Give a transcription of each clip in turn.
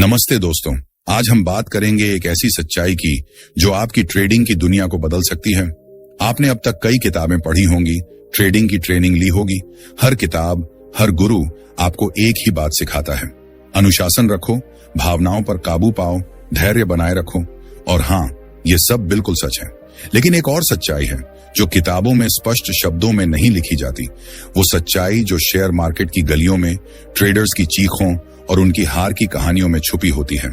नमस्ते दोस्तों, आज हम बात करेंगे एक ऐसी सच्चाई की जो आपकी ट्रेडिंग की दुनिया को बदल सकती है। आपने अब तक कई किताबें पढ़ी होंगी, ट्रेडिंग की ट्रेनिंग ली होगी। हर किताब, हर गुरु आपको एक ही बात सिखाता है, अनुशासन रखो, भावनाओं पर काबू पाओ, धैर्य बनाए रखो। और हाँ, ये सब बिल्कुल सच है, लेकिन एक और सच्चाई है जो किताबों में स्पष्ट शब्दों में नहीं लिखी जाती। वो सच्चाई जो शेयर मार्केट की गलियों में ट्रेडर्स की चीखों और उनकी हार की कहानियों में छुपी होती है।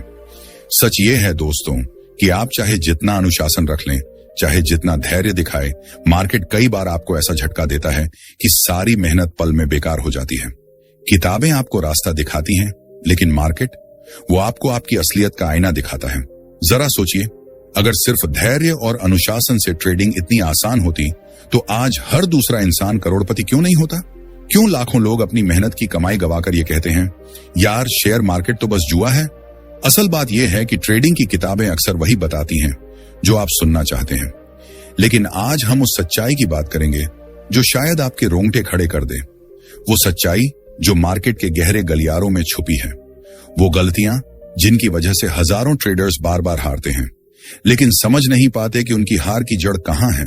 सच ये है दोस्तों कि आप चाहे जितना अनुशासन रख लें, चाहे जितना धैर्य दिखाए, मार्केट कई बार आपको ऐसा झटका देता है कि सारी मेहनत पल में बेकार हो जाती है। किताबें आपको रास्ता दिखाती हैं, लेकिन मार्केट वो आपको आपकी असलियत का आईना दिखाता है। जरा सोचिए, अगर सिर्फ धैर्य और अनुशासन से ट्रेडिंग इतनी आसान होती तो आज हर दूसरा इंसान करोड़पति क्यों नहीं होता? क्यों लाखों लोग अपनी मेहनत की कमाई गवाकर ये कहते हैं, यार शेयर मार्केट तो बस जुआ है? असल बात यह है कि ट्रेडिंग की किताबें अक्सर वही बताती हैं जो आप सुनना चाहते हैं। लेकिन आज हम उस सच्चाई की बात करेंगे जो शायद आपके रोंगटे खड़े कर दे। वो सच्चाई जो मार्केट के गहरे गलियारों में छुपी है। वो गलतियां जिनकी वजह से हजारों ट्रेडर्स बार बार हारते हैं, लेकिन समझ नहीं पाते कि उनकी हार की जड़ कहां है।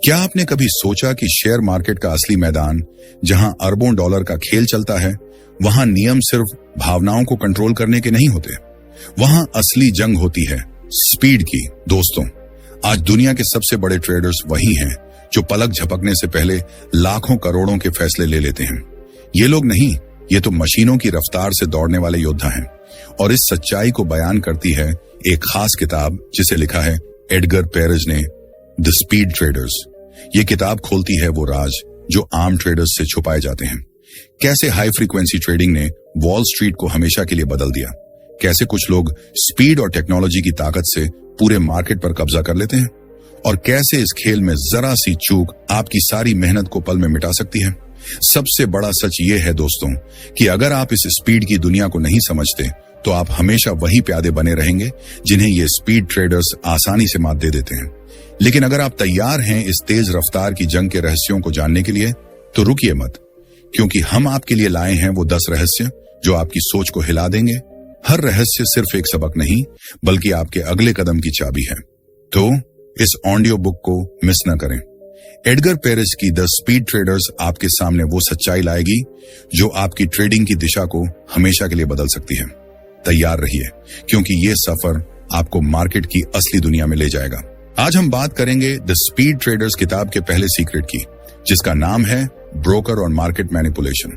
क्या आपने कभी सोचा कि शेयर मार्केट का असली मैदान, जहां अरबों डॉलर का खेल चलता है, वहां नियम सिर्फ भावनाओं को कंट्रोल करने के नहीं होते, वहां असली जंग होती है स्पीड की। दोस्तों, आज दुनिया के सबसे बड़े ट्रेडर्स वही हैं जो पलक झपकने से पहले लाखों करोड़ों के फैसले ले लेते हैं। ये लोग नहीं, ये तो मशीनों की रफ्तार से दौड़ने वाले योद्धा हैं। और इस सच्चाई को बयान करती है एक खास किताब जिसे लिखा है एडगर पेरेज ने, द स्पीड ट्रेडर्स। ये किताब खोलती है वो राज जो आम ट्रेडर्स से छुपाए जाते हैं। कैसे हाई फ्रीक्वेंसी ट्रेडिंग ने वॉल स्ट्रीट को हमेशा के लिए बदल दिया, कैसे कुछ लोग स्पीड और टेक्नोलॉजी की ताकत से पूरे मार्केट पर कब्जा कर लेते हैं, और कैसे इस खेल में जरा सी चूक आपकी सारी मेहनत को पल में मिटा सकती है। सबसे बड़ा सच ये है दोस्तों कि अगर आप इस स्पीड की दुनिया को नहीं समझते तो आप हमेशा वही प्यादे बने रहेंगे जिन्हें ये स्पीड ट्रेडर्स आसानी से मात दे देते हैं। लेकिन अगर आप तैयार हैं इस तेज रफ्तार की जंग के रहस्यों को जानने के लिए, तो रुकिए मत, क्योंकि हम आपके लिए लाए हैं वो 10 रहस्य जो आपकी सोच को हिला देंगे। हर रहस्य सिर्फ एक सबक नहीं, बल्कि आपके अगले कदम की चाबी है। तो इस ऑडियो बुक को मिस न करें। एडगर पेरेज की द स्पीड ट्रेडर्स आपके सामने वो सच्चाई लाएगी जो आपकी ट्रेडिंग की दिशा को हमेशा के लिए बदल सकती है। तैयार रहिए, क्योंकि ये सफर आपको मार्केट की असली दुनिया में ले जाएगा। आज हम बात करेंगे द स्पीड ट्रेडर्स किताब के पहले सीक्रेट की, जिसका नाम है ब्रोकर और मार्केट मैनिपुलेशन।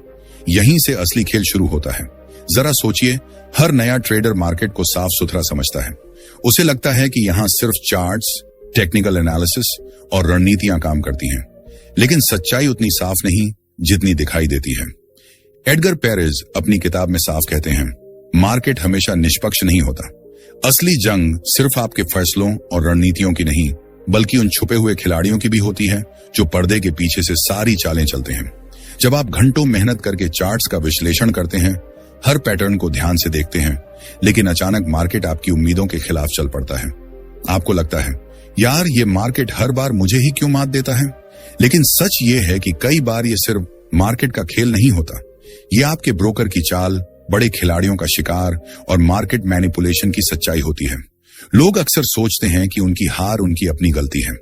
यहीं से असली खेल शुरू होता है। जरा सोचिए, हर नया ट्रेडर मार्केट को साफ सुथरा समझता है। उसे लगता है कि यहां सिर्फ चार्ट्स, टेक्निकल एनालिसिस और रणनीतियां काम करती हैं, लेकिन सच्चाई उतनी साफ नहीं जितनी दिखाई देती है। एडगर पेरेज अपनी किताब में साफ कहते हैं, मार्केट हमेशा निष्पक्ष नहीं होता। असली जंग सिर्फ आपके फैसलों और रणनीतियों की नहीं, बल्कि उन छुपे हुए खिलाड़ियों की भी होती है जो पर्दे के पीछे से सारी चालें चलते हैं। जब आप घंटों मेहनत करके चार्ट्स का विश्लेषण करते हैं, हर पैटर्न को ध्यान से देखते हैं, लेकिन अचानक मार्केट आपकी उम्मीदों के खिलाफ चल पड़ता है। आपको लगता है, यार ये मार्केट हर बार मुझे ही क्यों मात देता है? लेकिन सच ये है कि कई बार ये सिर्फ मार्केट का खेल नहीं होता, ये आपके ब्रोकर की चाल, बड़े खिलाड़ियों का शिकार और मार्केट मैनिपुलेशन की सच्चाई होती है। लोग अक्सर सोचते हैं कि उनकी हार उनकी अपनी गलती है,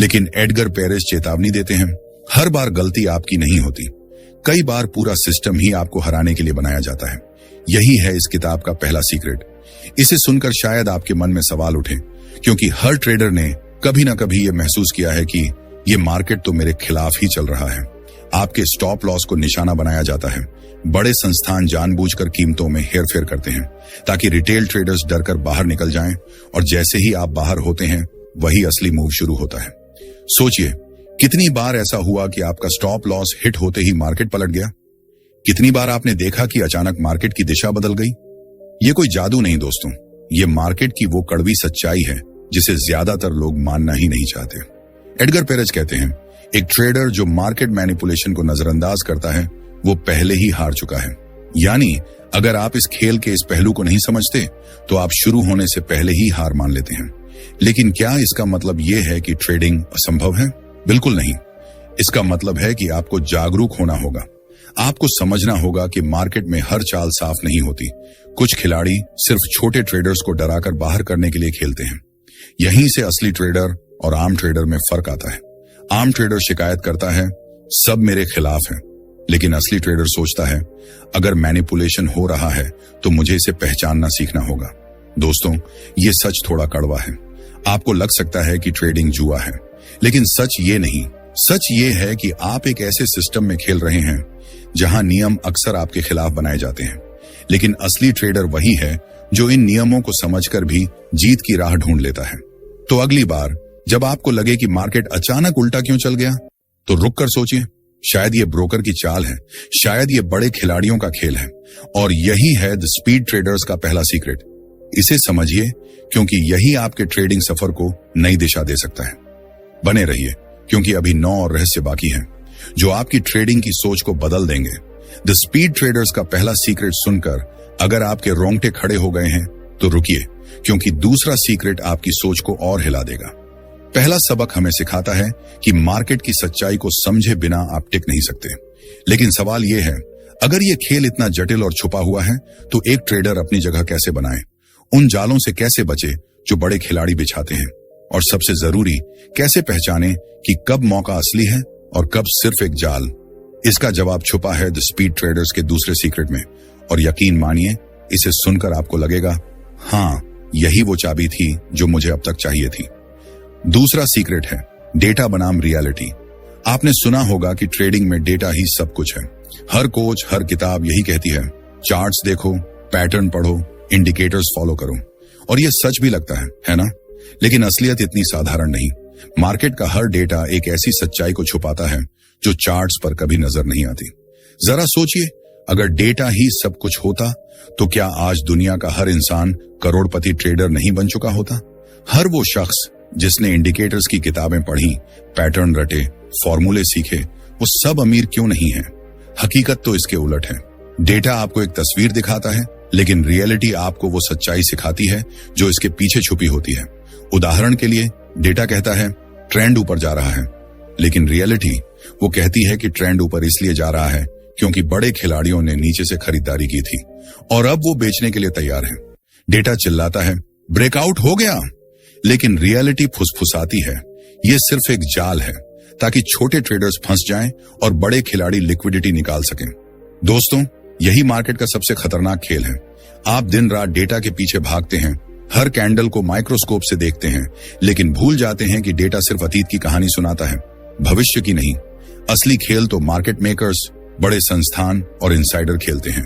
लेकिन एडगर पेरेज चेतावनी देते हैं, हर बार गलती आपकी नहीं होती। कई बार पूरा सिस्टम ही आपको हराने के लिए बनाया जाता है। यही है इस किताब का पहला सीक्रेट। इसे सुनकर शायद आपके मन में सवाल उठे, क्योंकि हर ट्रेडर ने कभी ना कभी ये महसूस किया है कि ये मार्केट तो मेरे खिलाफ ही चल रहा है। आपके स्टॉप लॉस को निशाना बनाया जाता है। बड़े संस्थान जानबूझकर कीमतों में हेरफेर करते हैं ताकि रिटेल ट्रेडर्स डरकर बाहर निकल जाएं, और जैसे ही आप बाहर होते हैं वही असली मूव शुरू होता है। सोचिए, कितनी बार ऐसा हुआ कि आपका स्टॉप लॉस हिट होते ही मार्केट पलट गया? कितनी बार आपने देखा कि अचानक मार्केट की दिशा बदल गई? ये कोई जादू नहीं दोस्तों, ये मार्केट की वो कड़वी सच्चाई है जिसे ज्यादातर लोग मानना ही नहीं चाहते। एडगर पेरेज कहते हैं, एक ट्रेडर जो मार्केट मैनिपुलेशन को नजरअंदाज करता है वो पहले ही हार चुका है। यानी अगर आप इस खेल के इस पहलू को नहीं समझते तो आप शुरू होने से पहले ही हार मान लेते हैं। लेकिन क्या इसका मतलब यह है कि ट्रेडिंग असंभव है? बिल्कुल नहीं। इसका मतलब है कि आपको जागरूक होना होगा। आपको समझना होगा कि मार्केट में हर चाल साफ नहीं होती। कुछ खिलाड़ी सिर्फ छोटे ट्रेडर्स को डराकर बाहर करने के लिए खेलते हैं। यहीं से असली ट्रेडर और आम ट्रेडर में फर्क आता है। आम ट्रेडर शिकायत करता है, सब मेरे खिलाफ है, लेकिन असली ट्रेडर सोचता है, अगर मैनिपुलेशन हो रहा है तो मुझे इसे पहचानना सीखना होगा। दोस्तों, ये सच थोड़ा कड़वा है। आपको लग सकता है कि ट्रेडिंग जुआ है, लेकिन सच ये नहीं। सच ये है कि आप एक ऐसे सिस्टम में खेल रहे हैं जहां नियम अक्सर आपके खिलाफ बनाए जाते हैं, लेकिन असली ट्रेडर वही है जो इन नियमों को समझकर भी जीत की राह ढूंढ लेता है। तो अगली बार जब आपको लगे कि मार्केट अचानक उल्टा क्यों चल गया, तो रुक कर सोचिए, शायद ये ब्रोकर की चाल है, शायद ये बड़े खिलाड़ियों का खेल है, और यही है द स्पीड ट्रेडर्स का पहला सीक्रेट। इसे समझिए, क्योंकि यही आपके ट्रेडिंग सफर को नई दिशा दे सकता है। बने रहिए, क्योंकि अभी 9 और रहस्य बाकी हैं, जो आपकी ट्रेडिंग की सोच को बदल देंगे। द स्पीड ट्रेडर्स का पहला सीक्रेट सुनकर अगर आपके रोंगटे खड़े हो गए हैं तो रुकिए, क्योंकि दूसरा सीक्रेट आपकी सोच को और हिला देगा। पहला सबक हमें सिखाता है कि मार्केट की सच्चाई को समझे बिना आप टिक नहीं सकते। लेकिन सवाल यह है, अगर यह खेल इतना जटिल और छुपा हुआ है तो एक ट्रेडर अपनी जगह कैसे बनाए, उन जालों से कैसे बचे जो बड़े खिलाड़ी बिछाते हैं, और सबसे जरूरी, कैसे पहचाने कि कब मौका असली है और कब सिर्फ एक जाल। इसका जवाब छुपा है द स्पीड ट्रेडर्स के दूसरे सीक्रेट में, और यकीन मानिए, इसे सुनकर आपको लगेगा, हाँ, यही वो चाबी थी जो मुझे अब तक चाहिए थी। दूसरा सीक्रेट है डेटा बनाम रियलिटी। आपने सुना होगा कि ट्रेडिंग में डेटा ही सब कुछ है। हर कोच, हर किताब यही कहती है, चार्ट्स देखो, पैटर्न पढ़ो, इंडिकेटर्स फॉलो करो, और यह सच भी लगता है ना? लेकिन असलियत इतनी साधारण नहीं। मार्केट का हर डेटा एक ऐसी सच्चाई को छुपाता है जो चार्ट्स पर कभी नजर नहीं आती। जरा सोचिए, अगर डेटा ही सब कुछ होता तो क्या आज दुनिया का हर इंसान करोड़पति ट्रेडर नहीं बन चुका होता? हर वो शख्स जिसने इंडिकेटर्स की किताबें पढ़ी, पैटर्न रटे, फॉर्मूले सीखे, वो सब अमीर क्यों नहीं है? हकीकत तो इसके उलट है। डेटा आपको एक तस्वीर दिखाता है, लेकिन रियलिटी आपको वो सच्चाई सिखाती है जो इसके पीछे छुपी होती है। उदाहरण के लिए, डेटा कहता है ट्रेंड ऊपर जा रहा है, लेकिन रियलिटी वो कहती है कि ट्रेंड ऊपर इसलिए जा रहा है क्योंकि बड़े खिलाड़ियों ने नीचे से खरीदारी की थी और अब वो बेचने के लिए तैयार है। डेटा चिल्लाता है ब्रेकआउट हो गया, लेकिन रियलिटी फुसफुसाती है ये सिर्फ एक जाल है, ताकि छोटे ट्रेडर्स फंस जाएं और बड़े खिलाड़ी लिक्विडिटी निकाल सकें। दोस्तों, यही मार्केट का सबसे खतरनाक खेल है। आप दिन रात डेटा के पीछे भागते हैं, हर कैंडल को माइक्रोस्कोप से देखते हैं, लेकिन भूल जाते हैं कि डेटा सिर्फ अतीत की कहानी सुनाता है, भविष्य की नहीं। असली खेल तो मार्केट मेकर्स, बड़े संस्थान और इनसाइडर खेलते हैं।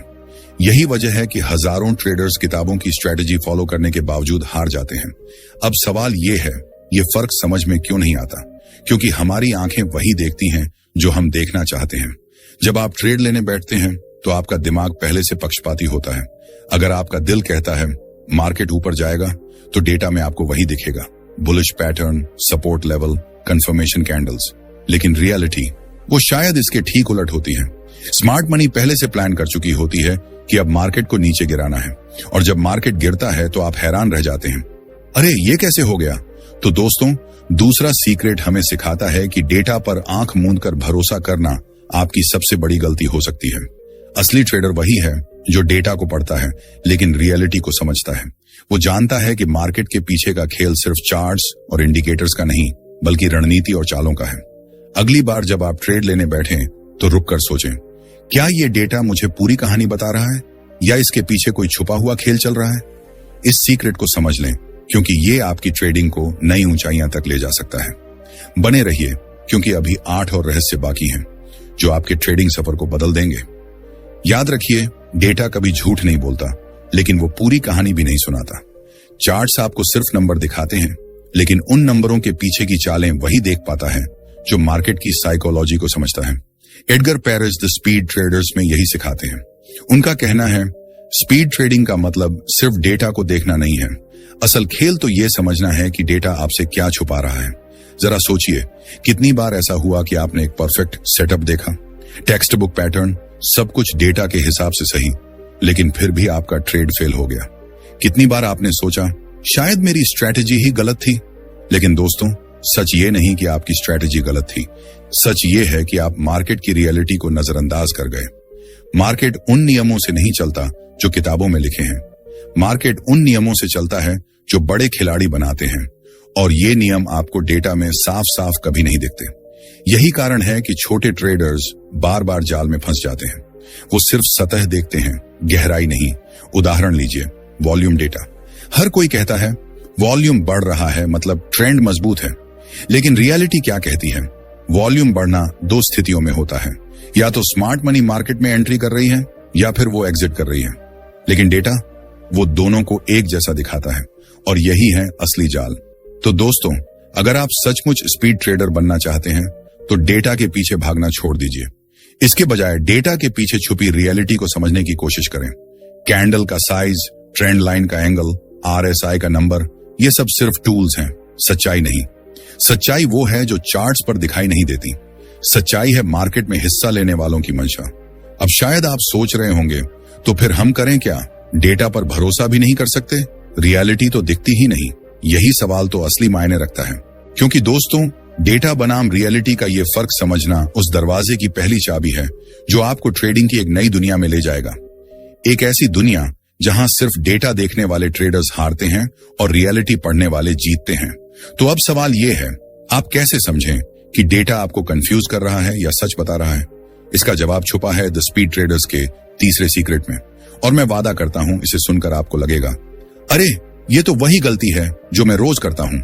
यही वजह है कि हजारों ट्रेडर्स किताबों की स्ट्रेटेजी फॉलो करने के बावजूद हार जाते हैं। अब सवाल ये है, ये फर्क समझ में क्यों नहीं आता? क्योंकि हमारी आंखें वही देखती हैं जो हम देखना चाहते हैं। जब आप ट्रेड लेने बैठते हैं तो आपका दिमाग पहले से पक्षपाती होता है। अगर आपका दिल कहता है मार्केट ऊपर जाएगा, तो डेटा में आपको वही दिखेगा, bullish pattern, support level, confirmation candles. लेकिन रियलिटी वो शायद इसके ठीक उलट होती है। स्मार्ट मनी पहले से प्लान कर चुकी होती है कि अब मार्केट को नीचे गिराना है, और जब मार्केट गिरता है तो आप हैरान रह जाते हैं, अरे ये कैसे हो गया? तो दोस्तों, दूसरा सीक्रेट हमें सिखाता है कि डेटा पर आंख मूंद कर भरोसा करना आपकी सबसे बड़ी गलती हो सकती है। असली ट्रेडर वही है जो डेटा को पढ़ता है लेकिन रियलिटी को समझता है। वो जानता है कि मार्केट के पीछे का खेल सिर्फ चार्ट्स और इंडिकेटर्स का नहीं, बल्कि रणनीति और चालों का है। अगली बार जब आप ट्रेड लेने बैठें तो रुक कर सोचें, क्या ये डेटा मुझे पूरी कहानी बता रहा है या इसके पीछे कोई छुपा हुआ खेल चल रहा है? इस सीक्रेट को समझ लें, क्योंकि ये आपकी ट्रेडिंग को नई ऊंचाइयां तक ले जा सकता है। बने रहिए, क्योंकि अभी 8 और रहस्य बाकी हैं जो आपके ट्रेडिंग सफर को बदल देंगे। याद रखिए, डेटा कभी झूठ नहीं बोलता, लेकिन वो पूरी कहानी भी नहीं सुनाता। चार्ट्स आपको सिर्फ नंबर दिखाते हैं, लेकिन उन नंबरों के पीछे की चालें वही देख पाता है जो मार्केट की साइकोलॉजी को समझता है। Edgar Perez the speed traders में यही सिखाते हैं। उनका कहना है, स्पीड ट्रेडिंग का मतलब सिर्फ डेटा को देखना नहीं है, असल खेल तो ये समझना है कि डेटा आपसे क्या छुपा रहा है। जरा सोचिए, कितनी बार ऐसा हुआ कि आपने एक परफेक्ट सेटअप देखा, टेक्स्ट बुक पैटर्न, सब कुछ डेटा के हिसाब से सही, लेकिन फिर भी आपका ट्रेड फेल हो गया। कितनी बार आपने सोचा शायद मेरी स्ट्रैटेजी ही गलत थी, लेकिन दोस्तों, सच ये नहीं कि आपकी स्ट्रैटेजी गलत थी, सच ये है कि आप मार्केट की रियलिटी को नजरअंदाज कर गए। मार्केट उन नियमों से नहीं चलता जो किताबों में लिखे हैं। मार्केट उन नियमों से चलता है जो बड़े खिलाड़ी बनाते हैं, और ये नियम आपको डेटा में साफ साफ कभी नहीं दिखते। यही कारण है कि छोटे ट्रेडर्स बार बार जाल में फंस जाते हैं। वो सिर्फ सतह देखते हैं, गहराई नहीं। उदाहरण लीजिए, वॉल्यूम डेटा। हर कोई कहता है वॉल्यूम बढ़ रहा है मतलब ट्रेंड मजबूत है, लेकिन रियलिटी क्या कहती है? वॉल्यूम बढ़ना दो स्थितियों में होता है, या तो स्मार्ट मनी मार्केट में एंट्री कर रही है या फिर वो एग्जिट कर रही है। लेकिन डेटा वो दोनों को एक जैसा दिखाता है, और यही है असली जाल। तो दोस्तों, अगर आप सचमुच स्पीड ट्रेडर बनना चाहते हैं तो डेटा के पीछे भागना छोड़ दीजिए। इसके बजाय डेटा के पीछे छुपी रियलिटी को समझने की कोशिश करें। कैंडल का साइज, ट्रेंड लाइन का एंगल, RSI का नंबर, ये सब सिर्फ टूल्स हैं, सच्चाई नहीं। सच्चाई वो है जो चार्ट्स पर दिखाई नहीं देती। सच्चाई है मार्केट में हिस्सा लेने वालों की मंशा। अब शायद आप सोच रहे होंगे, तो फिर हम करें क्या? डेटा पर भरोसा भी नहीं कर सकते? रियलिटी तो दिखती ही नहीं। यही सवाल तो असली मायने रखता है, क्योंकि दोस्तों, डेटा बनाम रियलिटी का ये फर्क समझना उस दरवाजे की पहली चाबी है जो आपको ट्रेडिंग की एक नई दुनिया में ले जाएगा। एक ऐसी दुनिया जहां सिर्फ डेटा देखने वाले ट्रेडर्स हारते हैं और रियलिटी पढ़ने वाले जीतते हैं। तो अब सवाल ये है, आप कैसे समझें कि डेटा आपको कंफ्यूज कर रहा है या सच बता रहा है? इसका जवाब छुपा है द स्पीड ट्रेडर्स के तीसरे सीक्रेट में, और मैं वादा करता हूं इसे सुनकर आपको लगेगा, अरे ये तो वही गलती है जो मैं रोज करता हूं।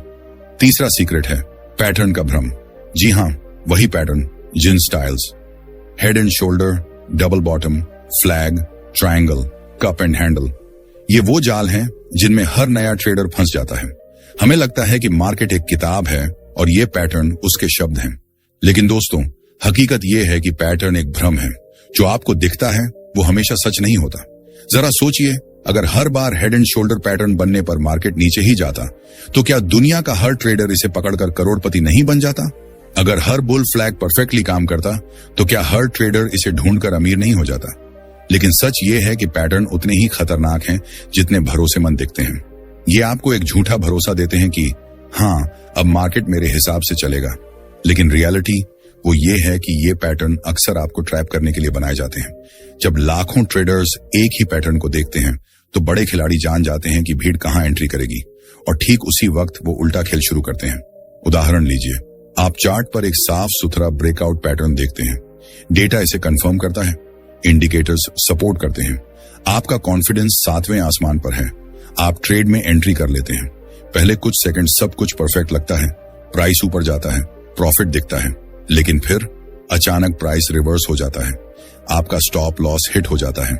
तीसरा सीक्रेट है पैटर्न का भ्रम। जी हां, वही पैटर्न जिन styles, head and shoulder, double bottom, flag, triangle, cup and handle, ये वो जाल हैं जिनमें हर नया ट्रेडर फंस जाता है। हमें लगता है कि मार्केट एक किताब है और ये पैटर्न उसके शब्द हैं, लेकिन दोस्तों, हकीकत ये है कि पैटर्न एक भ्रम है। जो आपको दिखता है वो हमेशा सच नहीं होता। जरा सोचिए, अगर हर बार हेड एंड शोल्डर पैटर्न बनने पर मार्केट नीचे ही जाता, तो क्या दुनिया का हर ट्रेडर इसे पकड़कर करोड़पति नहीं बन जाता? अगर हर बुल फ्लैग परफेक्टली काम करता, तो क्या हर ट्रेडर इसे ढूंढकर अमीर नहीं हो जाता? लेकिन सच ये है कि पैटर्न उतने ही खतरनाक हैं जितने भरोसेमंद दिखते हैं। ये आपको एक झूठा भरोसा देते हैं कि हाँ, अब मार्केट मेरे हिसाब से चलेगा, लेकिन रियलिटी वो ये है कि ये पैटर्न अक्सर आपको ट्रैप करने के लिए बनाए जाते हैं। जब लाखों ट्रेडर्स एक ही पैटर्न को देखते हैं, तो बड़े खिलाड़ी जान जाते हैं कि भीड़ कहां एंट्री करेगी, और ठीक उसी वक्त वो उल्टा खेल शुरू करते हैं। उदाहरण लीजिए, आप चार्ट पर एक साफ सुथरा ब्रेकआउट पैटर्न देखते हैं। डेटा इसे कंफर्म करता है, इंडिकेटर्स सपोर्ट करते हैं, आपका कॉन्फिडेंस 7वें आसमान पर है। आप ट्रेड में एंट्री कर लेते हैं। पहले कुछ सेकंड सब कुछ परफेक्ट लगता है, प्राइस ऊपर जाता है, प्रॉफिट दिखता है, लेकिन फिर अचानक प्राइस रिवर्स हो जाता है, आपका स्टॉप लॉस हिट हो जाता है,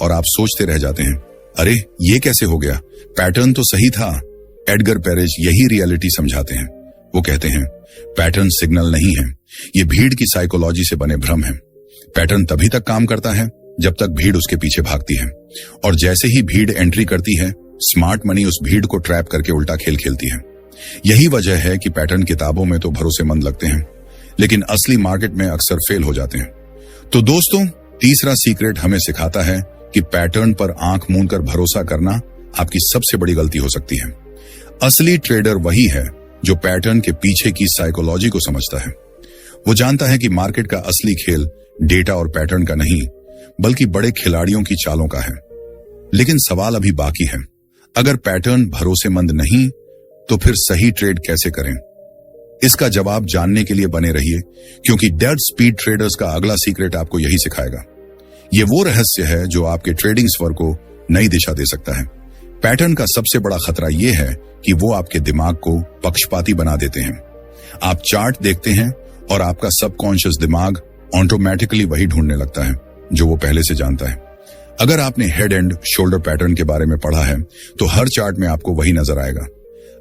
और आप सोचते रह जाते हैं, अरे ये कैसे हो गया? पैटर्न तो सही था। एडगर पेरेज यही रियलिटी समझाते हैं। वो कहते हैं, पैटर्न सिग्नल नहीं है, ये भीड़ की साइकोलॉजी से बने भ्रम है। पैटर्न तभी तक काम करता है जब तक भीड़ उसके पीछे भागती है, और जैसे ही भीड़ एंट्री करती है, स्मार्ट मनी उस भीड़ को ट्रैप करके उल्टा खेल खेलती है। यही वजह है कि पैटर्न किताबों में तो भरोसेमंद लगते हैं, लेकिन असली मार्केट में अक्सर फेल हो जाते हैं। तो दोस्तों, तीसरा सीक्रेट हमें सिखाता है कि पैटर्न पर आंख मूंद कर भरोसा करना आपकी सबसे बड़ी गलती हो सकती है। असली ट्रेडर वही है जो पैटर्न के पीछे की साइकोलॉजी को समझता है। वो जानता है कि मार्केट का असली खेल डेटा और पैटर्न का नहीं, बल्कि बड़े खिलाड़ियों की चालों का है। लेकिन सवाल अभी बाकी है, अगर पैटर्न भरोसेमंद नहीं, तो फिर सही ट्रेड कैसे करें? इसका जवाब जानने के लिए बने रहिए, क्योंकि डेड स्पीड ट्रेडर्स का अगला सीक्रेट आपको यही सिखाएगा। ये वो रहस्य है जो आपके ट्रेडिंग स्वर को नई दिशा दे सकता है। पैटर्न का सबसे बड़ा खतरा यह है कि वो आपके दिमाग को पक्षपाती बना देते हैं। आप चार्ट देखते हैं और आपका सबकॉन्शियस दिमाग ऑटोमेटिकली वही ढूंढने लगता है जो वो पहले से जानता है। अगर आपने हेड एंड शोल्डर पैटर्न के बारे में पढ़ा है, तो हर चार्ट में आपको वही नजर आएगा।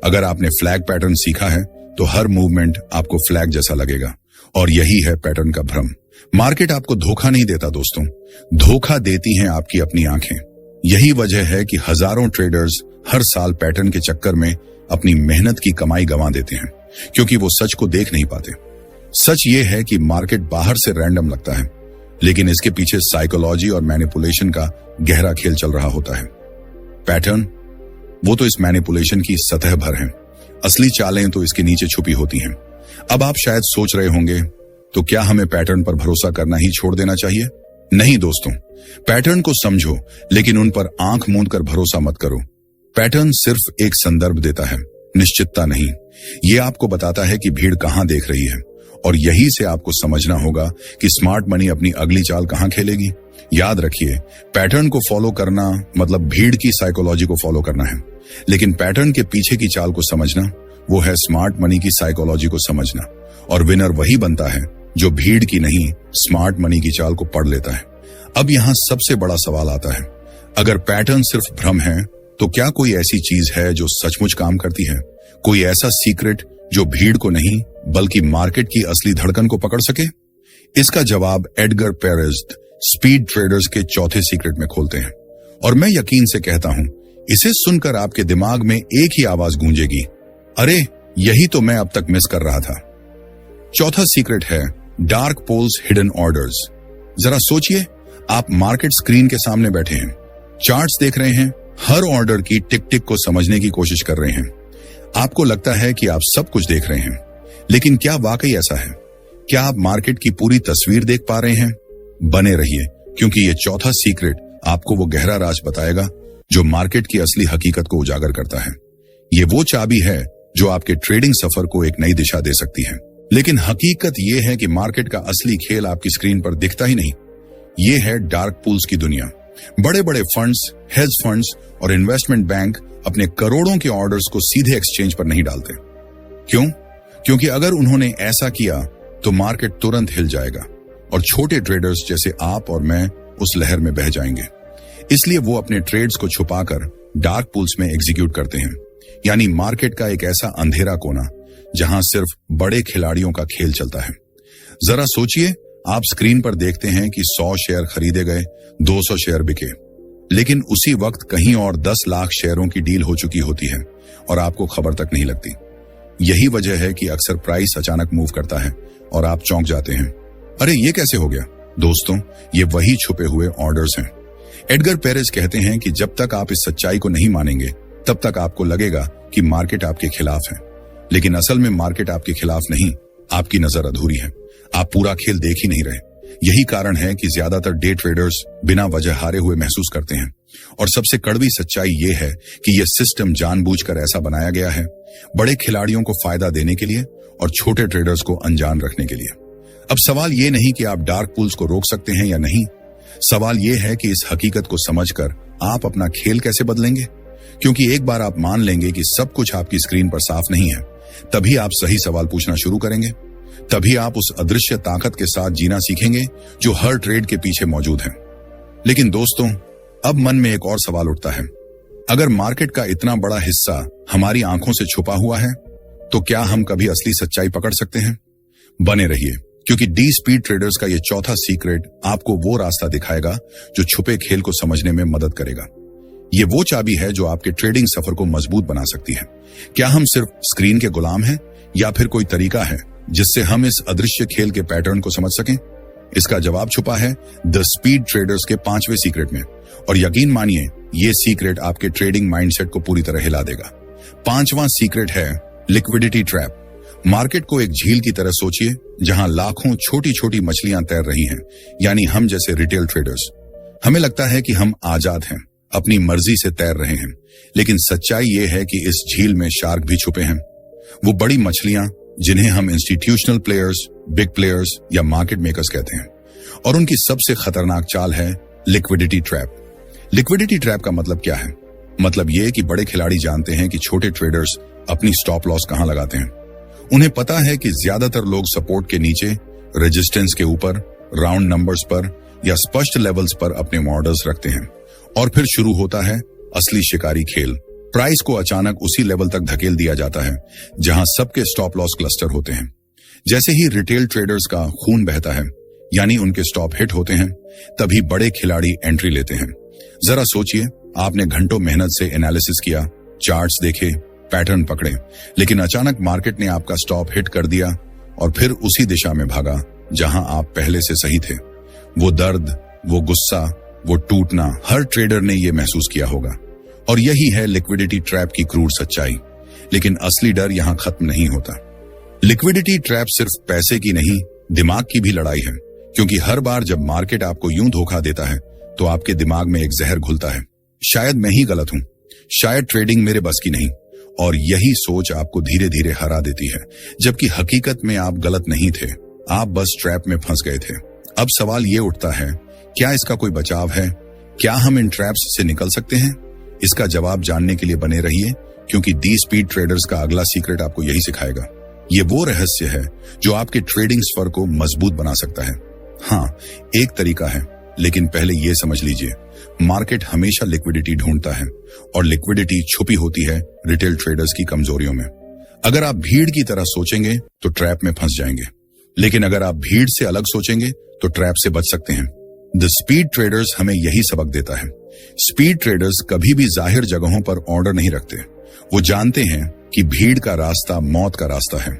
अगर आपने फ्लैग पैटर्न सीखा है, तो हर मूवमेंट आपको फ्लैग जैसा लगेगा, और यही है पैटर्न का भ्रम। मार्केट आपको धोखा नहीं देता दोस्तों, धोखा देती हैं आपकी अपनी आंखें। यही वजह है कि हजारों ट्रेडर्स हर साल पैटर्न के चक्कर में अपनी मेहनत की कमाई गंवा देते हैं, क्योंकि वो सच को देख नहीं पाते। सच ये है कि मार्केट बाहर से रैंडम लगता है, लेकिन इसके पीछे साइकोलॉजी और मैनिपुलेशन का गहरा खेल चल रहा होता है। पैटर्न वो तो इस मैनिपुलेशन की सतह भर है, असली चालें तो इसके नीचे छुपी होती हैं। अब आप शायद सोच रहे होंगे, तो क्या हमें पैटर्न पर भरोसा करना ही छोड़ देना चाहिए? नहीं दोस्तों, पैटर्न को समझो लेकिन उन पर आंख मूंद कर भरोसा मत करो। पैटर्न सिर्फ एक संदर्भ देता है, निश्चितता नहीं। ये आपको बताता है कि भीड़ कहां देख रही है, और यही से आपको समझना होगा कि स्मार्ट मनी अपनी अगली चाल कहां खेलेगी। याद रखिए, पैटर्न को फॉलो करना मतलब भीड़ की साइकोलॉजी को फॉलो करना है, लेकिन पैटर्न के पीछे की चाल को समझना वो है स्मार्ट मनी की साइकोलॉजी को समझना। और विनर वही बनता है जो भीड़ की नहीं, स्मार्ट मनी की चाल को पढ़ लेता है। अब यहां सबसे बड़ा सवाल आता है, अगर पैटर्न सिर्फ भ्रम है तो क्या कोई ऐसी चीज है जो सचमुच काम करती है? कोई ऐसा सीक्रेट जो भीड़ को नहीं बल्कि मार्केट की असली धड़कन को पकड़ सके? इसका जवाब एडगर पेरेज स्पीड ट्रेडर्स के चौथे सीक्रेट में खोलते हैं, और मैं यकीन से कहता हूं, इसे सुनकर आपके दिमाग में एक ही आवाज गूंजेगी, अरे यही तो मैं अब तक मिस कर रहा था। चौथा सीक्रेट है डार्क पोल्स हिडन ऑर्डर्स। जरा सोचिए, आप मार्केट स्क्रीन के सामने बैठे हैं, चार्ट्स देख रहे हैं, हर ऑर्डर की टिक टिक को समझने की कोशिश कर रहे हैं। आपको लगता है कि आप सब कुछ देख रहे हैं, लेकिन क्या वाकई ऐसा है? क्या आप मार्केट की पूरी तस्वीर देख पा रहे हैं? बने रहिए, क्योंकि ये चौथा सीक्रेट आपको वो गहरा राज बताएगा जो मार्केट की असली हकीकत को उजागर करता है। ये वो चाबी है जो आपके ट्रेडिंग सफर को एक नई दिशा दे सकती है। लेकिन हकीकत ये है कि मार्केट का असली खेल आपकी स्क्रीन पर दिखता ही नहीं। ये है डार्क पूल्स की दुनिया। बड़े बड़े फंड्स, हेज फंड्स और इन्वेस्टमेंट बैंक अपने करोड़ों के ऑर्डर्स को सीधे एक्सचेंज पर नहीं डालते। क्यों? क्योंकि अगर उन्होंने ऐसा किया तो मार्केट तुरंत हिल जाएगा और छोटे ट्रेडर्स जैसे आप और मैं उस लहर में बह जाएंगे। इसलिए वो अपने ट्रेड्स को छुपाकर डार्क पूल्स में एग्जीक्यूट करते हैं, यानी मार्केट का एक ऐसा अंधेरा कोना जहां सिर्फ बड़े खिलाड़ियों का खेल चलता है। जरा सोचिए, आप स्क्रीन पर देखते हैं कि 100 शेयर खरीदे गए, 200 शेयर बिके, लेकिन उसी वक्त कहीं और 10 लाख शेयरों की डील हो चुकी होती है और आपको खबर तक नहीं लगती। यही वजह है कि अक्सर प्राइस अचानक मूव करता है और आप चौंक जाते हैं, अरे ये कैसे हो गया? दोस्तों, ये वही छुपे हुए ऑर्डर्स हैं। एडगर पेरेज कहते हैं कि जब तक आप इस सच्चाई को नहीं मानेंगे तब तक आपको लगेगा कि मार्केट आपके खिलाफ है, लेकिन असल में मार्केट आपके खिलाफ नहीं, आपकी नजर अधूरी है। आप पूरा खेल देख ही नहीं रहे। यही कारण है कि ज्यादातर डे ट्रेडर्स बिना वजह हारे हुए महसूस करते हैं। और सबसे कड़वी सच्चाई ये है कि यह सिस्टम जानबूझकर ऐसा बनाया गया है, बड़े खिलाड़ियों को फायदा देने के लिए और छोटे ट्रेडर्स को अनजान रखने के लिए। अब सवाल ये नहीं कि आप डार्क पूल्स को रोक सकते हैं या नहीं, सवाल ये है कि इस हकीकत को समझकर आप अपना खेल कैसे बदलेंगे। क्योंकि एक बार आप मान लेंगे कि सब कुछ आपकी स्क्रीन पर साफ नहीं है, तभी आप सही सवाल पूछना शुरू करेंगे। तभी आप उस अदृश्य ताकत के साथ जीना सीखेंगे जो हर ट्रेड के पीछे मौजूद है। लेकिन दोस्तों, अब मन में एक और सवाल उठता है, अगर मार्केट का इतना बड़ा हिस्सा हमारी आंखों से छुपा हुआ है, तो क्या हम कभी असली सच्चाई पकड़ सकते हैं? बने रहिए, क्योंकि डी स्पीड ट्रेडर्स का यह चौथा सीक्रेट आपको वो रास्ता दिखाएगा जो छुपे खेल को समझने में मदद करेगा। ये वो चाबी है जो आपके ट्रेडिंग सफर को मजबूत बना सकती है। क्या हम सिर्फ स्क्रीन के गुलाम हैं, या फिर कोई तरीका है जिससे हम इस अदृश्य खेल के पैटर्न को समझ सकें? इसका जवाब छुपा है द स्पीड ट्रेडर्स के 5वें सीक्रेट में, और यकीन मानिए, ये सीक्रेट आपके ट्रेडिंग माइंडसेट को पूरी तरह हिला देगा। 5वां सीक्रेट है लिक्विडिटी ट्रैप। मार्केट को एक झील की तरह सोचिए जहां लाखों छोटी छोटी मछलियां तैर रही हैं, यानी हम जैसे रिटेल ट्रेडर्स। हमें लगता है कि हम आजाद हैं, अपनी मर्जी से तैर रहे हैं, लेकिन सच्चाई ये है कि इस झील में शार्क भी छुपे हैं। वो बड़ी मछलियां जिन्हें हम इंस्टीट्यूशनल प्लेयर्स, बिग प्लेयर्स या मार्केट मेकर्स कहते हैं, और उनकी सबसे खतरनाक चाल है लिक्विडिटी ट्रैप। लिक्विडिटी ट्रैप का मतलब क्या है? मतलब ये कि बड़े खिलाड़ी जानते हैं कि छोटे ट्रेडर्स अपनी स्टॉप लॉस कहां लगाते हैं। उन्हें पता है कि ज्यादातर लोग सपोर्ट के नीचे, रेजिस्टेंस के ऊपर, राउंड नंबर्स पर या स्पष्ट लेवल्स पर अपने ऑर्डर्स रखते हैं, और फिर शुरू होता है असली शिकारी खेल। प्राइस को अचानक उसी लेवल तक धकेल दिया जाता है जहां सबके स्टॉप लॉस क्लस्टर होते हैं। जैसे ही रिटेल ट्रेडर्स का खून बहता है, यानी उनके स्टॉप हिट होते हैं, तभी बड़े खिलाड़ी एंट्री लेते हैं। जरा सोचिए, आपने घंटों मेहनत से एनालिसिस किया, चार्ट्स देखे, पैटर्न पकड़े, लेकिन अचानक मार्केट ने आपका स्टॉप हिट कर दिया और फिर उसी दिशा में भागा जहां आप पहले से सही थे। वो दर्द, वो गुस्सा, वो टूटना, हर ट्रेडर ने ये महसूस किया होगा। और यही है लिक्विडिटी ट्रैप की क्रूर सच्चाई। लेकिन असली डर यहां खत्म नहीं होता। लिक्विडिटी ट्रैप सिर्फ पैसे की नहीं, दिमाग की भी लड़ाई है, क्योंकि हर बार जब मार्केट आपको यूं धोखा देता है तो आपके दिमाग में एक जहर घुलता है, शायद मैं ही गलत हूं, शायद ट्रेडिंग मेरे बस की नहीं, और यही सोच आपको धीरे धीरे हरा देती है, जबकि हकीकत में आप गलत नहीं थे, आप बस ट्रैप में फंस गए थे। अब सवाल ये उठता है, क्या इसका कोई बचाव है? क्या हम इन ट्रैप्स से निकल सकते हैं? इसका जवाब जानने के लिए बने रहिए, क्योंकि दी स्पीड ट्रेडर्स का अगला सीक्रेट आपको यही सिखाएगा। ये वो रहस्य है जो आपके ट्रेडिंग स्वर को मजबूत बना सकता है। हाँ, एक तरीका है, लेकिन पहले ये समझ लीजिए, मार्केट हमेशा लिक्विडिटी ढूंढता है और लिक्विडिटी छुपी होती है रिटेल ट्रेडर्स की कमजोरियों में। अगर आप भीड़ की तरह सोचेंगे तो ट्रैप में फंस जाएंगे, लेकिन अगर आप भीड़ से अलग सोचेंगे तो ट्रैप से बच सकते हैं। द स्पीड ट्रेडर्स हमें यही सबक देता है। स्पीड ट्रेडर्स कभी भी जाहिर जगहों पर ऑर्डर नहीं रखते। वो जानते हैं कि भीड़ का रास्ता मौत का रास्ता है।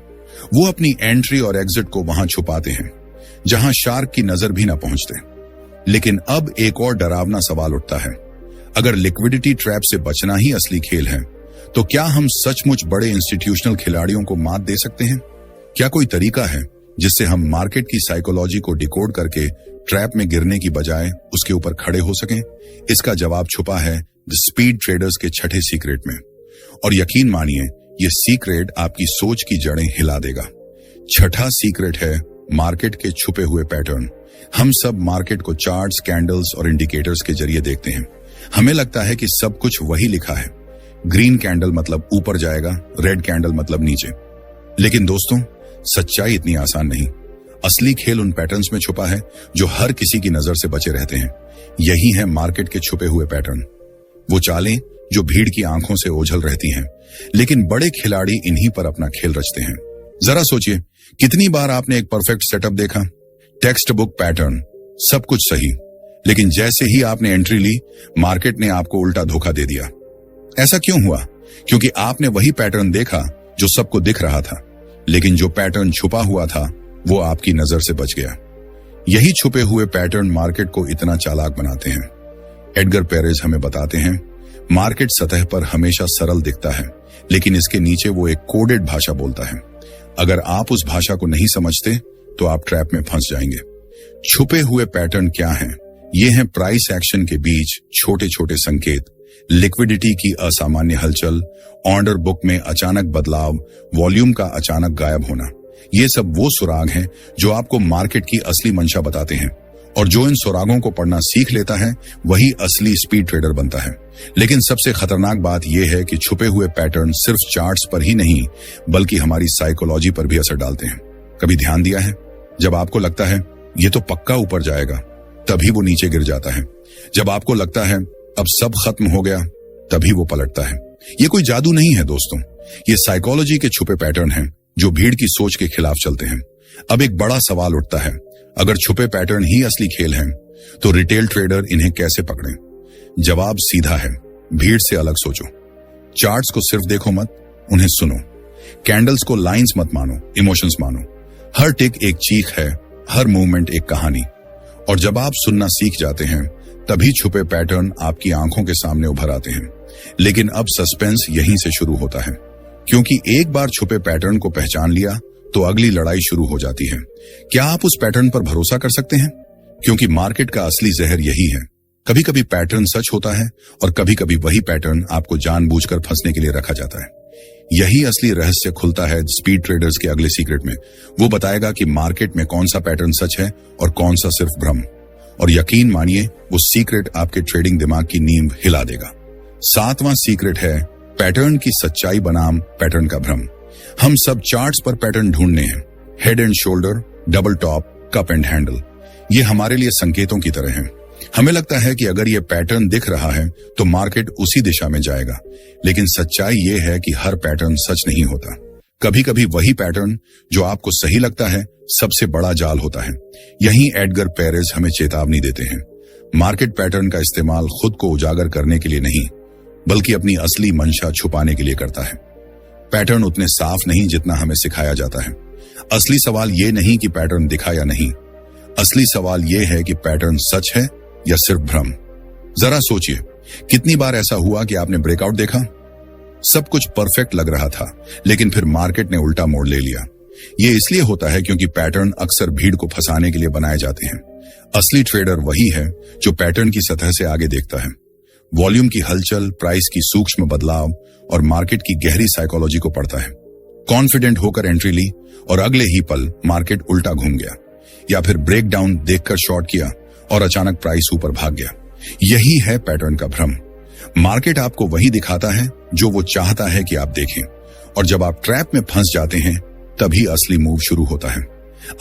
वो अपनी एंट्री और एग्जिट को वहां छुपाते हैं जहां शार्क की नजर भी ना पहुंचते। लेकिन अब एक और डरावना सवाल उठता है, अगर लिक्विडिटी ट्रैप से बचना ही असली खेल है, तो क्या हम सचमुच बड़े इंस्टीट्यूशनल खिलाड़ियों को मात दे सकते हैं? क्या कोई तरीका है जिससे हम मार्केट की साइकोलॉजी को डिकोड करके ट्रैप में गिरने की बजाय उसके ऊपर खड़े हो सकें? इसका जवाब छुपा है द स्पीड ट्रेडर्स के छठे सीक्रेट में, और यकीन मानिए ये सीक्रेट आपकी सोच की जड़ें हिला देगा। छठा सीक्रेट है मार्केट के छुपे हुए पैटर्न। हम सब मार्केट को चार्ट्स, कैंडल्स और इंडिकेटर्स के जरिए देखते हैं। हमें लगता है कि सब कुछ वही लिखा है, ग्रीन कैंडल मतलब ऊपर जाएगा, रेड कैंडल मतलब नीचे। लेकिन दोस्तों, सच्चाई इतनी आसान नहीं। असली खेल उन पैटर्न्स में छुपा है जो हर किसी की नजर से बचे रहते हैं। यही है मार्केट के छुपे हुए पैटर्न, वो चालें जो भीड़ की आंखों से ओझल रहती हैं, लेकिन बड़े खिलाड़ी इन्हीं पर अपना खेल रचते हैं। जरा सोचिए, कितनी बार आपने एक परफेक्ट सेटअप देखा, टेक्स्ट बुक पैटर्न, सब कुछ सही, लेकिन जैसे ही आपने एंट्री ली, मार्केट ने आपको उल्टा धोखा दे दिया। ऐसा क्यों हुआ? क्योंकि आपने वही पैटर्न देखा जो सबको दिख रहा था, लेकिन जो पैटर्न छुपा हुआ था वो आपकी नजर से बच गया। यही छुपे हुए पैटर्न मार्केट को इतना चालाक बनाते हैं। एडगर पेरेज हमें बताते हैं, मार्केट सतह पर हमेशा सरल दिखता है, लेकिन इसके नीचे वो एक कोडेड भाषा बोलता है। अगर आप उस भाषा को नहीं समझते तो आप ट्रैप में फंस जाएंगे। छुपे हुए पैटर्न क्या हैं? ये हैं प्राइस एक्शन के बीच छोटे छोटे संकेत, लिक्विडिटी की असामान्य हलचल, ऑर्डर बुक में अचानक बदलाव, वॉल्यूम का अचानक गायब होना। ये सब वो सुराग हैं जो आपको मार्केट की असली मंशा बताते हैं, और जो इन सुरागों को पढ़ना सीख लेता है वही असली स्पीड ट्रेडर बनता है। लेकिन सबसे खतरनाक बात यह है कि छुपे हुए पैटर्न सिर्फ चार्ट्स पर ही नहीं, बल्कि हमारी साइकोलॉजी पर भी असर डालते हैं। कभी ध्यान दिया है, जब आपको लगता है ये तो पक्का ऊपर जाएगा, तभी वो नीचे गिर जाता है। जब आपको लगता है अब सब खत्म हो गया, तभी वो पलटता है। ये कोई जादू नहीं है दोस्तों, ये साइकोलॉजी के छुपे पैटर्न हैं जो भीड़ की सोच के खिलाफ चलते हैं। अब एक बड़ा सवाल उठता है, अगर छुपे पैटर्न ही असली खेल हैं, तो रिटेल ट्रेडर इन्हें कैसे पकड़ें? जवाब सीधा है, भीड़ से अलग सोचो। चार्ट्स को सिर्फ देखो मत, उन्हें सुनो। कैंडल्स को लाइंस मत मानो, इमोशंस मानो। हर टिक एक चीख है, हर मूवमेंट एक कहानी। और जब आप सुनना सीख जाते हैं, तभी छुपे पैटर्न आपकी आंखों के सामने उभर आते हैं। लेकिन अब सस्पेंस यहीं से शुरू होता है, क्योंकि एक बार छुपे पैटर्न को पहचान लिया तो अगली लड़ाई शुरू हो जाती है। क्या आप उस पैटर्न पर भरोसा कर सकते हैं? क्योंकि मार्केट का असली जहर यही है। कभी कभी पैटर्न सच होता है और कभी कभी वही पैटर्न आपको जानबूझकर फंसने के लिए रखा जाता है। यही असली रहस्य खुलता है स्पीड ट्रेडर्स के अगले सीक्रेट में। वो बताएगा कि मार्केट में कौन सा पैटर्न सच है और कौन सा सिर्फ भ्रम। और यकीन मानिए, वो सीक्रेट आपके ट्रेडिंग दिमाग की नींव हिला देगा। 7वां सीक्रेट है पैटर्न की सच्चाई बनाम पैटर्न का भ्रम। हम सब चार्ट्स पर पैटर्न ढूंढने हैं, head and shoulder, double top, cup and handle. ये हमारे लिए संकेतों की तरह हैं। हमें लगता है कि अगर ये पैटर्न दिख रहा है तो मार्केट उसी दिशा में जाएगा, लेकिन सच्चाई ये है कि हर पैटर्न सच नहीं होता। कभी कभी वही पैटर्न जो आपको सही लगता है सबसे बड़ा जाल होता है। यहीं एडगर पेरेज हमें चेतावनी देते हैं। मार्केट पैटर्न का इस्तेमाल खुद को उजागर करने के लिए नहीं, बल्कि अपनी असली मंशा छुपाने के लिए करता है। पैटर्न उतने साफ नहीं जितना हमें सिखाया जाता है। असली सवाल ये नहीं कि पैटर्न दिखा या नहीं, असली सवाल ये है कि पैटर्न सच है या सिर्फ भ्रम। जरा सोचिए, कितनी बार ऐसा हुआ कि आपने ब्रेकआउट देखा, सब कुछ परफेक्ट लग रहा था, लेकिन फिर मार्केट ने उल्टा मोड़ ले लिया। ये इसलिए होता है क्योंकि पैटर्न अक्सर भीड़ को फंसाने के लिए बनाए जाते हैं। असली ट्रेडर वही है जो पैटर्न की सतह से आगे देखता है, वॉल्यूम की हलचल, प्राइस की सूक्ष्म बदलाव और मार्केट की गहरी साइकोलॉजी को पढ़ता है। कॉन्फिडेंट होकर एंट्री ली और अगले ही पल मार्केट उल्टा घूम गया, या फिर ब्रेकडाउन देखकर शॉर्ट किया और अचानक प्राइस ऊपर भाग गया। यही है पैटर्न का भ्रम। मार्केट आपको वही दिखाता है जो वो चाहता है कि आप देखें, और जब आप ट्रैप में फंस जाते हैं तभी असली मूव शुरू होता है।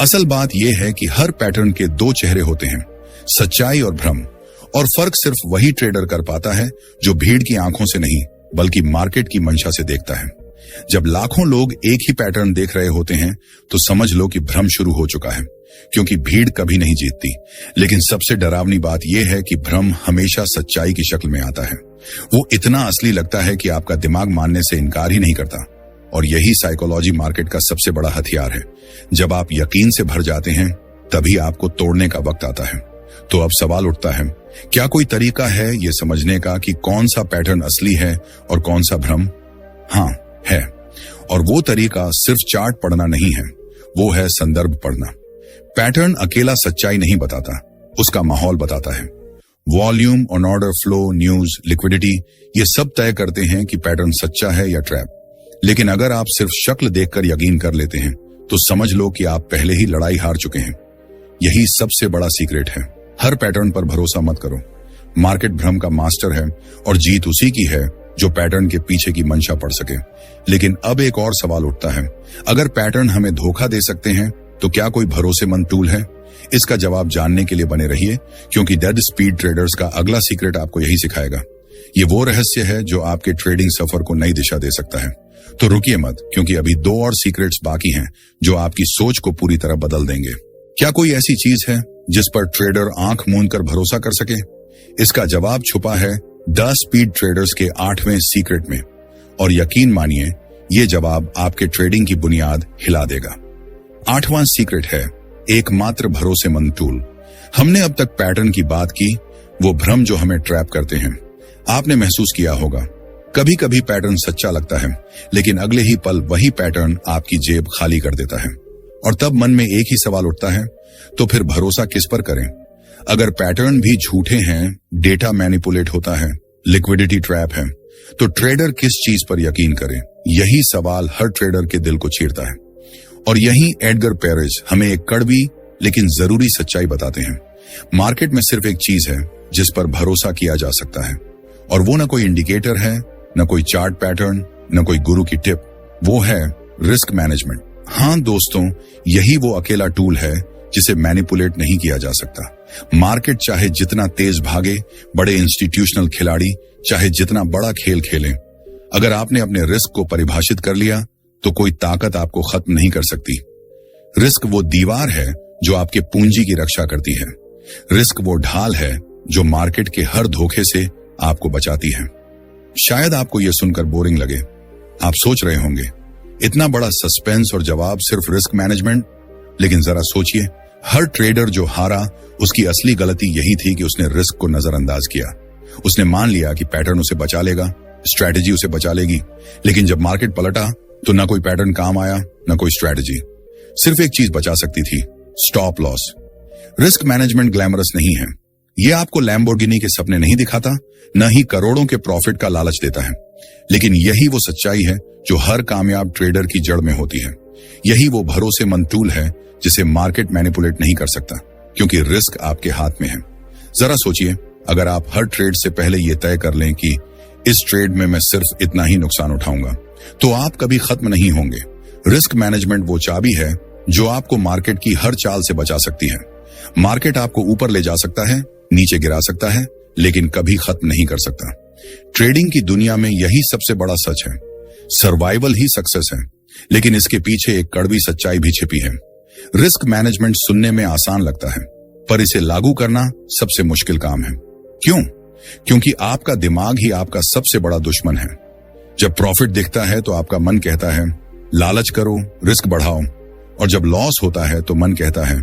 असल बात यह है कि हर पैटर्न के दो चेहरे होते हैं, सच्चाई और भ्रम, और फर्क सिर्फ वही ट्रेडर कर पाता है जो भीड़ की आंखों से नहीं बल्कि मार्केट की मंशा से देखता है। जब लाखों लोग एक ही पैटर्न देख रहे होते हैं तो समझ लो कि भ्रम शुरू हो चुका है, क्योंकि भीड़ कभी नहीं जीतती। लेकिन सबसे डरावनी बात यह है कि भ्रम हमेशा सच्चाई की शक्ल में आता है। वो इतना असली लगता है कि आपका दिमाग मानने से इनकार ही नहीं करता, और यही साइकोलॉजी मार्केट का सबसे बड़ा हथियार है। जब आप यकीन से भर जाते हैं तभी आपको तोड़ने का वक्त आता है। तो अब सवाल उठता है, क्या कोई तरीका है ये समझने का कि कौन सा पैटर्न असली है और कौन सा भ्रम? हाँ, है। और वो तरीका सिर्फ चार्ट पढ़ना नहीं है, वो है संदर्भ पढ़ना। पैटर्न अकेला सच्चाई नहीं बताता, उसका माहौल बताता है। Volume, on order flow, news, liquidity, ये सब तय करते हैं कि पैटर्न सच्चा है या ट्रैप। लेकिन अगर आप सिर्फ शक्ल देखकर यकीन कर लेते हैं तो समझ लो कि आप पहले ही लड़ाई हार चुके हैं। यही सबसे बड़ा सीक्रेट है। हर पैटर्न पर भरोसा मत करो। मार्केट भ्रम का मास्टर है और जीत उसी की है जो पैटर्न के पीछे की मंशा पढ़ सके। लेकिन अब एक और सवाल उठता है, अगर पैटर्न हमें धोखा दे सकते हैं तो क्या कोई भरोसेमंद टूल है? इसका जवाब जानने के लिए बने रहिए, क्योंकि डेड स्पीड ट्रेडर्स का अगला सीक्रेट आपको यही सिखाएगा। ये वो रहस्य है जो आपके ट्रेडिंग सफर को नई दिशा दे सकता है। तो रुकिए मत, क्योंकि अभी दो और सीक्रेट्स बाकी हैं जो आपकी सोच को पूरी तरह बदल देंगे। क्या कोई ऐसी चीज है जिस पर ट्रेडर आंख मूंद कर भरोसा कर सके? इसका जवाब छुपा है द स्पीड ट्रेडर्स के 8वें सीक्रेट में, और यकीन मानिए ये जवाब आपके ट्रेडिंग की बुनियाद हिला देगा। 8वां सीक्रेट है एकमात्र भरोसेमंद टूल। हमने अब तक पैटर्न की बात की, वो भ्रम जो हमें ट्रैप करते हैं। आपने महसूस किया होगा, कभी कभी पैटर्न सच्चा लगता है लेकिन अगले ही पल वही पैटर्न आपकी जेब खाली कर देता है, और तब मन में एक ही सवाल उठता है, तो फिर भरोसा किस पर करें? अगर पैटर्न भी झूठे हैं, डेटा मैनिपुलेट होता है, लिक्विडिटी ट्रैप है, तो ट्रेडर किस चीज पर यकीन करें? यही सवाल हर ट्रेडर के दिल को चीरता है। और यही एडगर पेरेज हमें एक कड़वी लेकिन जरूरी सच्चाई बताते हैं। मार्केट में सिर्फ एक चीज है जिस पर भरोसा किया जा सकता है, और वो न कोई इंडिकेटर है, न कोई चार्ट पैटर्न, न कोई गुरु की टिप, वो है रिस्क मैनेजमेंट। हाँ दोस्तों, यही वो अकेला टूल है जिसे मैनिपुलेट नहीं किया जा सकता। मार्केट चाहे जितना तेज भागे, बड़े इंस्टीट्यूशनल खिलाड़ी चाहे जितना बड़ा खेल खेलें, अगर आपने अपने रिस्क को परिभाषित कर लिया तो कोई ताकत आपको खत्म नहीं कर सकती। रिस्क वो दीवार है जो आपके पूंजी की रक्षा करती है। रिस्क वो ढाल है जो मार्केट के हर धोखे से आपको बचाती है। शायद आपको यह सुनकर बोरिंग लगे। आप सोच रहे होंगे, इतना बड़ा सस्पेंस और जवाब सिर्फ रिस्क मैनेजमेंट? लेकिन जरा सोचिए, हर ट्रेडर जो हारा उसकी असली गलती यही थी कि उसने रिस्क को नजरअंदाज किया। उसने मान लिया कि पैटर्न उसे बचा लेगा, स्ट्रैटेजी उसे बचा लेगी, लेकिन जब मार्केट पलटा तो ना कोई पैटर्न काम आया, ना कोई स्ट्रैटेजी। सिर्फ एक चीज बचा सकती थी, stop loss. Risk management glamorous नहीं है। ये आपको लैम्बोर्गिनी के सपने नहीं दिखाता, न ही करोड़ों के प्रॉफिट का लालच देता है, लेकिन यही वो सच्चाई है जो हर कामयाब ट्रेडर की जड़ में होती है। यही वो भरोसेमंद टूल है जिसे मार्केट मैनिपुलेट नहीं कर सकता, क्योंकि रिस्क आपके हाथ में है। जरा सोचिए, अगर आप हर ट्रेड से पहले ये तय कर लें कि इस ट्रेड में मैं सिर्फ इतना ही नुकसान उठाऊंगा, तो आप कभी खत्म नहीं होंगे। रिस्क मैनेजमेंट वो चाबी है जो आपको मार्केट की हर चाल से बचा सकती है। मार्केट आपको ऊपर ले जा सकता है, नीचे गिरा सकता है, लेकिन कभी खत्म नहीं कर सकता। ट्रेडिंग की दुनिया में यही सबसे बड़ा सच है। सर्वाइवल ही सक्सेस है, लेकिन इसके पीछे एक कड़वी सच्चाई भी छिपी है। रिस्क मैनेजमेंट सुनने में आसान लगता है, पर इसे लागू करना सबसे मुश्किल काम है। क्यों? क्योंकि आपका दिमाग ही आपका सबसे बड़ा दुश्मन है। जब प्रॉफिट दिखता है तो आपका मन कहता है लालच करो, रिस्क बढ़ाओ, और जब लॉस होता है तो मन कहता है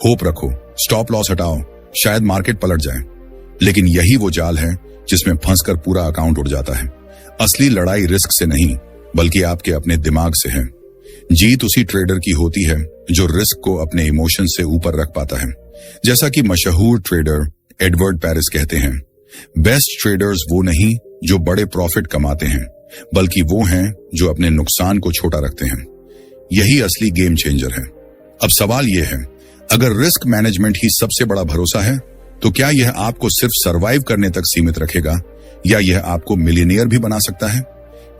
होप रखो, स्टॉप लॉस हटाओ, शायद मार्केट पलट जाए। लेकिन यही वो जाल है जिसमें फंसकर पूरा अकाउंट उड़ जाता है। असली लड़ाई रिस्क से नहीं, बल्कि आपके अपने दिमाग से है। जीत उसी ट्रेडर की होती है जो रिस्क को अपने इमोशन से ऊपर रख पाता है। जैसा कि मशहूर ट्रेडर एडवर्ड पेरिस कहते हैं, बेस्ट ट्रेडर्स वो नहीं जो बड़े प्रॉफिट कमाते हैं, बल्कि वो हैं जो अपने नुकसान को छोटा रखते हैं। यही असली गेम चेंजर है। अब सवाल यह है, अगर रिस्क मैनेजमेंट ही सबसे बड़ा भरोसा है, तो क्या यह आपको सिर्फ सरवाइव करने तक सीमित रखेगा या यह आपको मिलियनियर भी बना सकता है?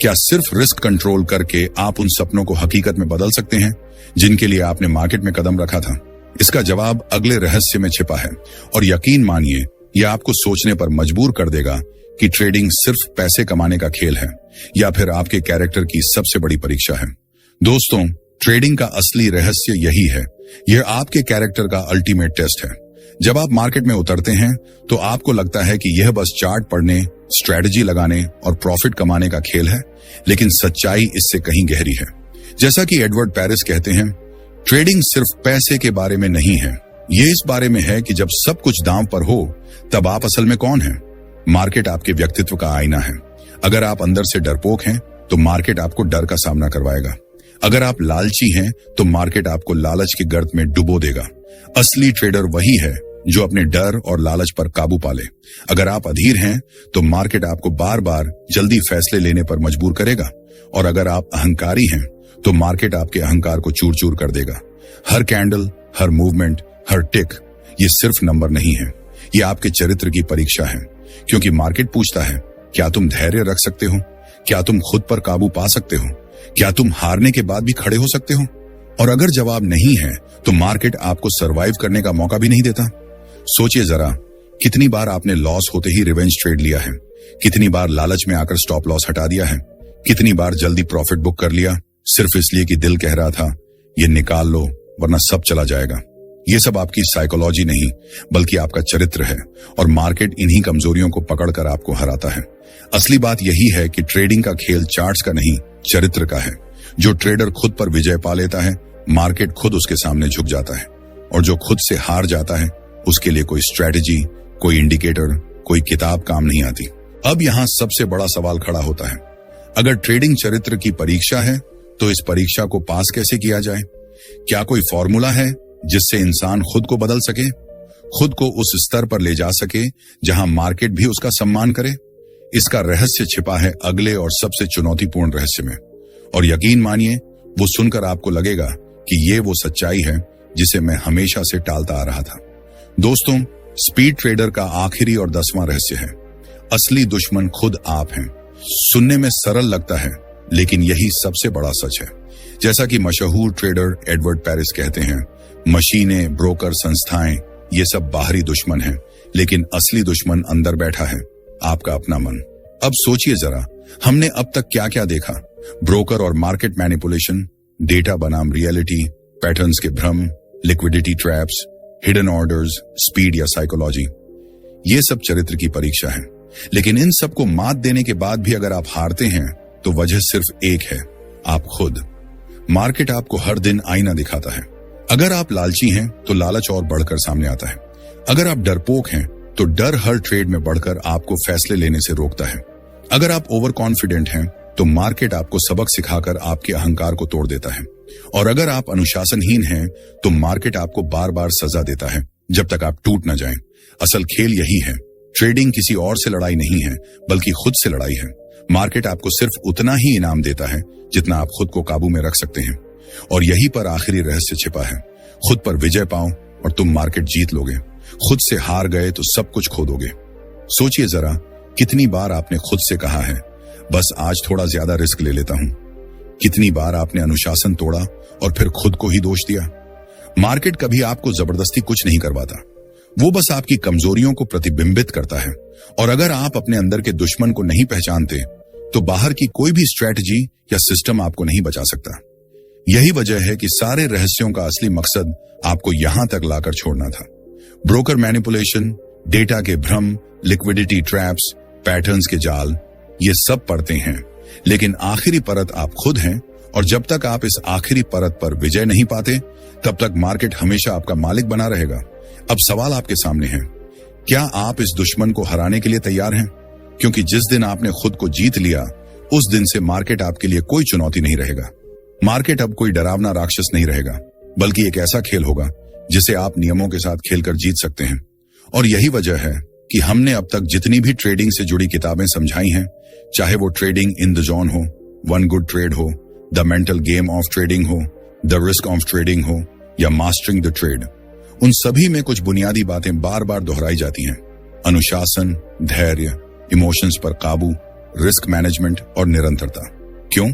क्या सिर्फ रिस्क कंट्रोल करके आप उन सपनों को हकीकत में बदल सकते हैं जिनके लिए आपने मार्केट में कदम रखा था? इसका जवाब अगले रहस्य में छिपा है, और यकीन मानिए यह आपको सोचने पर मजबूर कर देगा कि ट्रेडिंग सिर्फ पैसे कमाने का खेल है या फिर आपके कैरेक्टर की सबसे बड़ी परीक्षा है। दोस्तों, ट्रेडिंग का असली रहस्य यही है। यह आपके कैरेक्टर का अल्टीमेट टेस्ट है। जब आप मार्केट में उतरते हैं तो आपको लगता है कि यह बस चार्ट पढ़ने, स्ट्रेटजी लगाने और प्रॉफिट कमाने का खेल है, लेकिन सच्चाई इससे कहीं गहरी है। जैसा कि एडवर्ड पेरिस कहते हैं, ट्रेडिंग सिर्फ पैसे के बारे में नहीं है, ये इस बारे में है कि जब सब कुछ दांव पर हो तब आप असल में कौन हैं। मार्केट आपके व्यक्तित्व का आईना है। अगर आप अंदर से डरपोक हैं तो मार्केट आपको डर का सामना करवाएगा। अगर आप लालची हैं तो मार्केट आपको लालच के गर्त में डुबो देगा। असली ट्रेडर वही है जो अपने डर और लालच पर काबू पाले। अगर आप अधीर हैं तो मार्केट आपको बार बार जल्दी फैसले लेने पर मजबूर करेगा, और अगर आप अहंकारी हैं तो मार्केट आपके अहंकार को चूर चूर कर देगा। हर कैंडल, हर मूवमेंट, हर टिक ये सिर्फ नंबर नहीं है, ये आपके चरित्र की परीक्षा है। क्योंकि मार्केट पूछता है, क्या तुम धैर्य रख सकते हो? क्या तुम खुद पर काबू पा सकते हो? क्या तुम हारने के बाद भी खड़े हो सकते हो? और अगर जवाब नहीं है तो मार्केट आपको सरवाइव करने का मौका भी नहीं देता। सोचिए जरा, कितनी बार आपने लॉस होते ही रिवेंज ट्रेड लिया है? कितनी बार लालच में आकर स्टॉप लॉस हटा दिया है? कितनी बार जल्दी प्रॉफिट बुक कर लिया सिर्फ इसलिए कि दिल कह रहा था ये निकाल लो वरना सब चला जाएगा। ये सब आपकी साइकोलॉजी नहीं बल्कि आपका चरित्र है, और मार्केट इन्हीं कमजोरियों को पकड़कर आपको हराता है। असली बात यही है कि ट्रेडिंग का खेल चार्ट्स का नहीं, चरित्र का है। जो ट्रेडर खुद पर विजय पा लेता है, मार्केट खुद उसके सामने झुक जाता है, और जो खुद से हार जाता है उसके लिए कोई स्ट्रेटेजी, कोई इंडिकेटर, कोई किताब काम नहीं आती। अब यहाँ सबसे बड़ा सवाल खड़ा होता है, अगर ट्रेडिंग चरित्र की परीक्षा है तो इस परीक्षा को पास कैसे किया जाए? क्या कोई फॉर्मूला है जिससे इंसान खुद को बदल सके, खुद को उस स्तर पर ले जा सके जहां मार्केट भी उसका सम्मान करे? इसका रहस्य छिपा है अगले और सबसे चुनौतीपूर्ण रहस्य में, और यकीन मानिए वो सुनकर आपको लगेगा कि ये वो सच्चाई है जिसे मैं हमेशा से टालता आ रहा था। दोस्तों, स्पीड ट्रेडर का आखिरी और 10वां रहस्य है, असली दुश्मन खुद आप हैं। सुनने में सरल लगता है, लेकिन यही सबसे बड़ा सच है। जैसा कि मशहूर ट्रेडर एडवर्ड पेरिस कहते हैं, मशीनें, ब्रोकर, संस्थाएं ये सब बाहरी दुश्मन हैं, लेकिन असली दुश्मन अंदर बैठा है, आपका अपना मन। अब सोचिए जरा, हमने अब तक क्या क्या देखा? ब्रोकर और मार्केट मैनिपुलेशन, डेटा बनाम रियलिटी, पैटर्न्स के भ्रम, liquidity traps, hidden orders, speed या साइकोलॉजी। ये सब चरित्र की परीक्षा है। लेकिन इन सबको मात देने के बाद भी अगर आप हारते हैं तो वजह सिर्फ एक है, आप खुद। मार्केट आपको हर दिन आईना दिखाता है। अगर आप लालची हैं तो लालच और बढ़कर सामने आता है। अगर आप डरपोक हैं तो डर हर ट्रेड में बढ़कर आपको फैसले लेने से रोकता है। अगर आप ओवर कॉन्फिडेंट हैं तो मार्केट आपको सबक सिखाकर आपके अहंकार को तोड़ देता है। और अगर आप अनुशासनहीन हैं तो मार्केट आपको बार बार सजा देता है जब तक आप टूट न जाएं। असल खेल यही है, ट्रेडिंग किसी और से लड़ाई नहीं है बल्कि खुद से लड़ाई है। मार्केट आपको सिर्फ उतना ही इनाम देता है जितना आप खुद को काबू में रख सकते हैं, और यही पर आखिरी रहस्य छिपा है। खुद पर विजय पाओ और तुम मार्केट जीत लोगे। खुद से हार गए तो सब कुछ खो दोगे। सोचिए जरा, कितनी बार आपने खुद से कहा है बस आज थोड़ा ज्यादा रिस्क ले लेता हूं? कितनी बार आपने अनुशासन तोड़ा और फिर खुद को ही दोष दिया? मार्केट कभी आपको जबरदस्ती कुछ नहीं करवाता, वो बस आपकी कमजोरियों को प्रतिबिंबित करता है। और अगर आप अपने अंदर के दुश्मन को नहीं पहचानते तो बाहर की कोई भी स्ट्रेटजी या सिस्टम आपको नहीं बचा सकता। यही वजह है कि सारे रहस्यों का असली मकसद आपको यहां तक लाकर छोड़ना था। ब्रोकर मैनिपुलेशन, डेटा के भ्रम, लिक्विडिटी ट्रैप्स, पैटर्न्स के जाल, ये सब परतें हैं, लेकिन आखिरी परत आप खुद हैं। और जब तक आप इस आखिरी परत पर विजय नहीं पाते तब तक मार्केट हमेशा आपका मालिक बना रहेगा। अब सवाल आपके सामने है, क्या आप इस दुश्मन को हराने के लिए तैयार हैं? क्योंकि जिस दिन आपने खुद को जीत लिया उस दिन से मार्केट आपके लिए कोई चुनौती नहीं रहेगा। मार्केट अब कोई डरावना राक्षस नहीं रहेगा, बल्कि एक ऐसा खेल होगा जिसे आप नियमों के साथ खेलकर जीत सकते हैं। और यही वजह है कि हमने अब तक जितनी भी ट्रेडिंग से जुड़ी किताबें समझाई हैं, चाहे वो ट्रेडिंग इन द जोन हो, वन गुड ट्रेड हो, the mental game of trading हो, द रिस्क ऑफ ट्रेडिंग हो, या मास्टरिंग द ट्रेड, उन सभी में कुछ बुनियादी बातें बार बार दोहराई जाती हैं। अनुशासन, धैर्य, इमोशंस पर काबू, रिस्क मैनेजमेंट और निरंतरता। क्यों?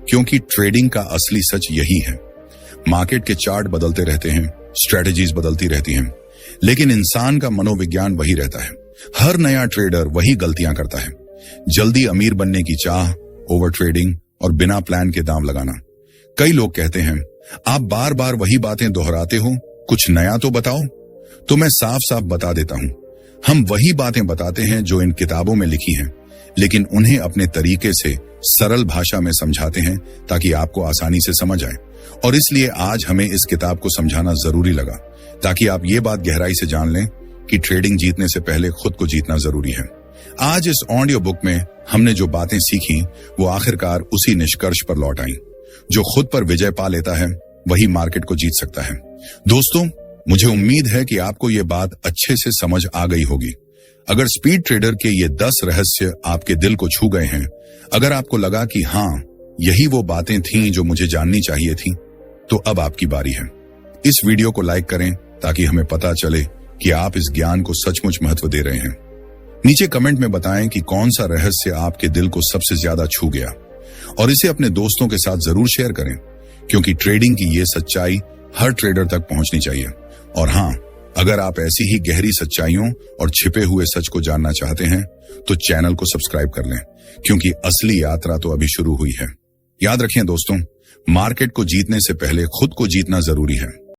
क्योंकि ट्रेडिंग का असली सच यही है। मार्केट के चार्ट बदलते रहते हैं, स्ट्रेटजीज बदलती रहती हैं, लेकिन इंसान का मनोविज्ञान वही रहता है। हर नया ट्रेडर वही गलतियां करता है। जल्दी अमीर बनने की चाह, ओवर ट्रेडिंग और बिना प्लान के दाम लगाना। कई लोग कहते हैं, आप बार बार वही बातें दोहराते हो, कुछ नया तो बताओ। तो मैं साफ साफ बता देता हूं, हम वही बातें बताते हैं जो इन किताबों में लिखी हैं, लेकिन उन्हें अपने तरीके से सरल भाषा में समझाते हैं ताकि आपको आसानी से समझ आए। और इसलिए आज हमें इस किताब को समझाना जरूरी लगा, ताकि आप ये बात गहराई से जान लें कि ट्रेडिंग जीतने से पहले खुद को जीतना जरूरी है। आज इस ऑडियो बुक में हमने जो बातें सीखी वो आखिरकार उसी निष्कर्ष पर लौट आई, जो खुद पर विजय पा लेता है वही मार्केट को जीत सकता है। दोस्तों, मुझे उम्मीद है कि आपको ये बात अच्छे से समझ आ गई होगी। अगर स्पीड ट्रेडर के ये 10 रहस्य आपके दिल को छू गए हैं, अगर आपको लगा कि हाँ, यही वो बातें थीं जो मुझे जाननी चाहिए थी, तो अब आपकी बारी है। इस वीडियो को लाइक करें ताकि हमें पता चले कि आप इस ज्ञान को सचमुच महत्व दे रहे हैं। नीचे कमेंट में बताएं कि कौन सा रहस्य आपके दिल को सबसे ज्यादा छू गया, और इसे अपने दोस्तों के साथ जरूर शेयर करें, क्योंकि ट्रेडिंग की ये सच्चाई हर ट्रेडर तक पहुंचनी चाहिए। और हाँ, अगर आप ऐसी ही गहरी सच्चाइयों और छिपे हुए सच को जानना चाहते हैं तो चैनल को सब्सक्राइब कर लें, क्योंकि असली यात्रा तो अभी शुरू हुई है। याद रखें दोस्तों, मार्केट को जीतने से पहले खुद को जीतना जरूरी है।